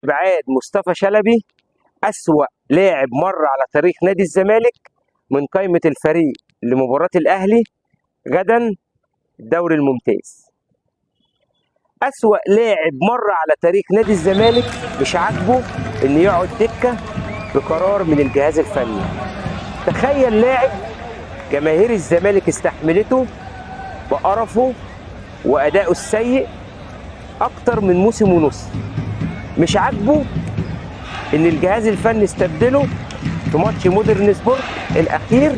استبعاد مصطفى شلبي أسوأ لاعب مر على تاريخ نادي الزمالك من قائمة الفريق لمباراة الأهلي غدا الدوري الممتاز. أسوأ لاعب مر على تاريخ نادي الزمالك مش عاجبه إن يقعد دكة بقرار من الجهاز الفني. تخيل لاعب جماهير الزمالك استحملته بقرفه وأدائه السيء أكتر من موسم ونص، مش عاجبه إن الجهاز الفني استبدله في ماتش مودرن سبورت الأخير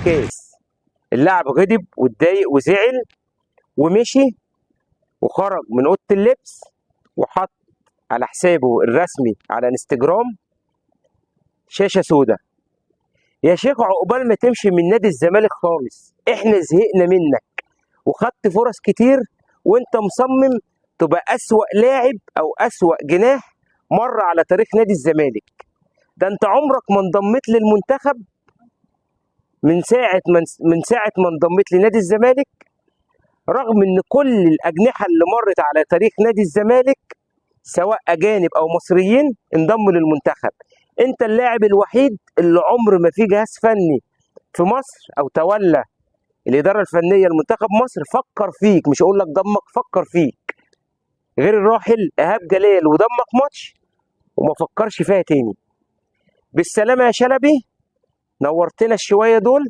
كاس. اللاعب غضب واتضايق وزعل ومشي وخرج من اوضه اللبس وحط على حسابه الرسمي على انستجرام شاشه سوداء. يا شيخ عقبال ما تمشي من نادي الزمالك خالص، احنا زهقنا منك وخدت فرص كتير وانت مصمم تبقى اسوأ لاعب او اسوأ جناح مر على تاريخ نادي الزمالك. ده انت عمرك ما انضميت للمنتخب من ساعه ما انضميت لنادي الزمالك، رغم ان كل الاجنحه اللي مرت على تاريخ نادي الزمالك سواء اجانب او مصريين انضموا للمنتخب. انت اللاعب الوحيد اللي عمر ما في جهاز فني في مصر او تولى الاداره الفنيه لمنتخب مصر فكر فيك، مش اقول لك ضمك، فكر فيك، غير الراحل ايهاب جلال وضمك ماتش وما فكرش فيها تاني. بالسلامه يا شلبي، نورتنا الشويه دول